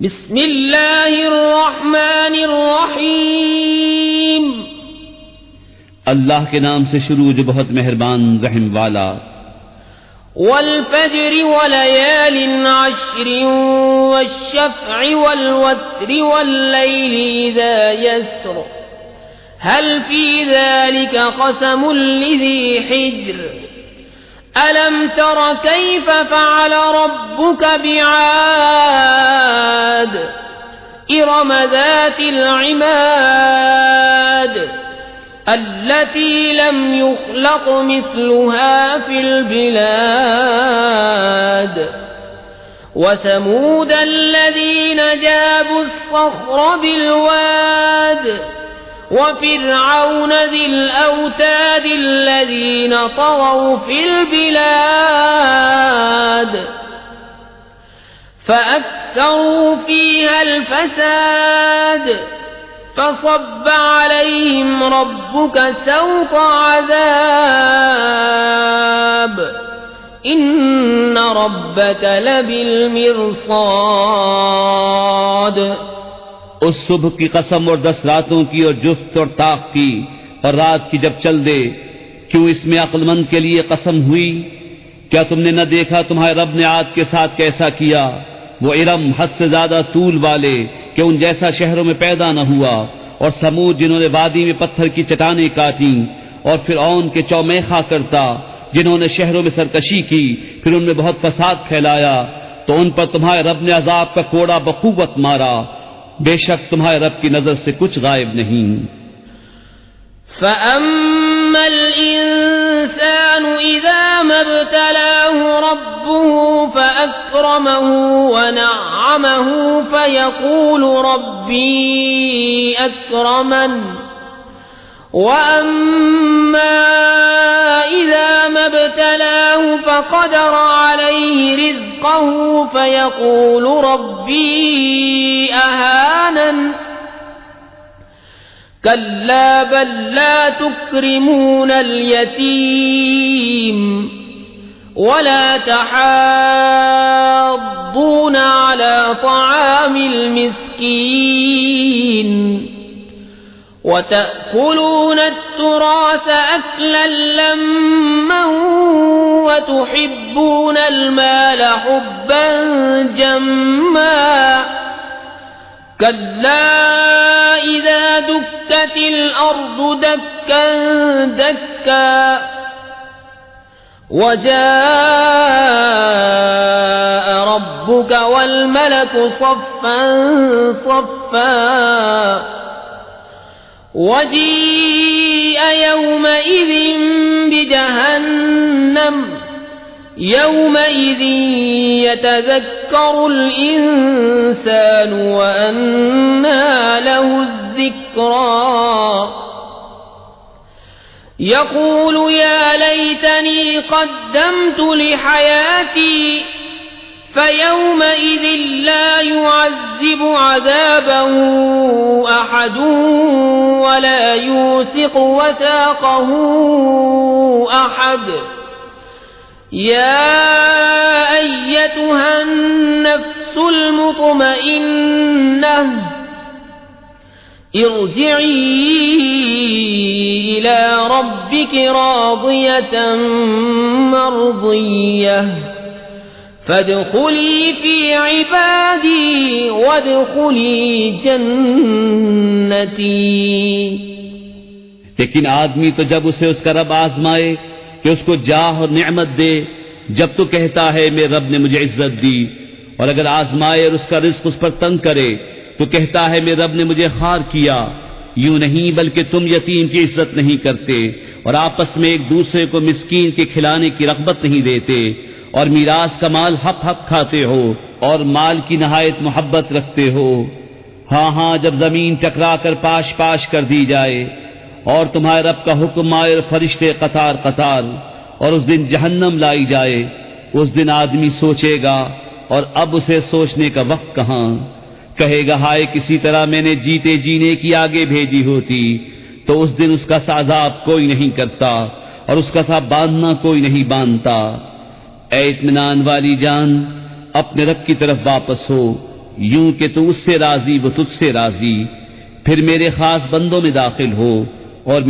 बिस्मिल्लाहिर्रहमानिर्रहीम। अल्लाह के नाम से शुरू जो बहुत मेहरबान रहम वाला। वल फज्रि वलयालिन अश्रिन वश्शफ़्इ वल्वत्रि वल्लैलि इज़ा यस्र हल फी ज़ालिका क़समुन लिज़ी हिज्र अलम तर कैफ़ फ़अल रब्बुक बिआद इरम ज़ातिल इमाद अल्लती लम युख़लक़ मिस्लुहा फ़िल बिलाद वसमूद अल्लज़ीन जाबु अस्सख़्र बिलवाद वफ़िरऔन ज़िल औताद अल्लज़ीन तग़ौ फ़िल बिलाद फ़अक्थरू फ़ीहा अल-फ़साद फ़सब्ब अलैहिम रब्बुक सौत अज़ाब इन्न रब्बक लबिल-मिरसाद। उस सुबह की कसम और 10 रातों की और जुफ्त और ताक की और रात की जब चल दे, क्यों इसमें अक्लमंद के लिए कसम हुई? क्या तुमने न देखा तुम्हारे रब ने आद के साथ कैसा किया? वो इरम हद से ज्यादा तूल वाले कि उन जैसा शहरों में पैदा न हुआ, और समूद जिन्होंने वादी में पत्थर की चट्टानें काटी, और फिरऔन के चौमेखा करता जिन्होंने शहरों में सरकशी की फिर उनमें बहुत फसाद फैलाया, तो उन पर तुम्हारे रब ने अजाब का कोड़ा बकुवत मारा। बेशक तुम्हारे रब की नजर से कुछ गायब नहीं। फ़अम्मल इंसानु इज़ा मब्तलाहु रब्बुहु फ़अक्रमहु वनअमहु फ़यक़ूलु रब्बी अक्रमन वअम्मा इज़ा मब्तलाहु फ़क़दर अलैहि रिज़्क़हु फ़यक़ूलु रब्बी अहानन कल्ला बल ला तुक्रिमून अल-यतीम वला तहाद्दून अला तआमिल मिस्कीन वतअकुलून अत-तुरास अक्लन लम्मा वतुहिब्बून अल-माल हुब्बन जम्मा कल्ला इज़ा दुक्कतिल अर्दु दक्कन दक्का वजाअ रब्बुक वल मलकु सफ़्फ़न सफ़्फ़ा वजीअ यौमइज़िन बिजहन्नम यौमइज़िन यतज़क्करुल इंसानु व अन्ना लहु ज़िक्रा यक़ूलु या लैतनी क़द्दमतु लिहयाती फ़यौमइज़िन ला युअज़्ज़िबु अज़ाबहु अहदुन वला यूसिक़ु वसाक़हु अहद या अय्यतुहन नफ्सुल मुतमइन्नह इरजिई इला रब्बिकी राज़ियतन मर्ज़िय्यह फदखुली फी इबादी वदखुली जन्नती। लेकिन आदमी तो जब उसे उसका रब आजमाए कि उसको जाह और नेमत दे, जब तो कहता है मेरे रब ने मुझे इज्जत दी, और अगर आजमाए और उसका रिज़्क़ उस पर तंग करे तो कहता है मेरे रब ने मुझे खार किया। यूं नहीं बल्कि तुम यतीम की इज्जत नहीं करते और आपस में एक दूसरे को मिस्कीन के खिलाने की रग़बत नहीं देते, और मीरास का माल हक हक खाते हो और माल की नहायत मोहब्बत रखते हो। हाँ हाँ, जब जमीन टकरा कर पाश पाश कर दी जाए और तुम्हारे रब का हुक्म आए और फरिश्ते कतार कतार, और उस दिन जहन्नम लाई जाए, उस दिन आदमी सोचेगा, और अब उसे सोचने का वक्त कहाँ। कहेगा हाय किसी तरह मैंने जीते जीने की आगे भेजी होती, तो उस दिन उसका साज़ाब कोई नहीं करता और उसका सा बांधना कोई नहीं बांधता। ऐ इत्मीनान वाली जान, अपने रब की तरफ वापस हो यूं कि तू उससे राजी वो तुझसे राजी, फिर मेरे खास बंदों में दाखिल हो और मेरी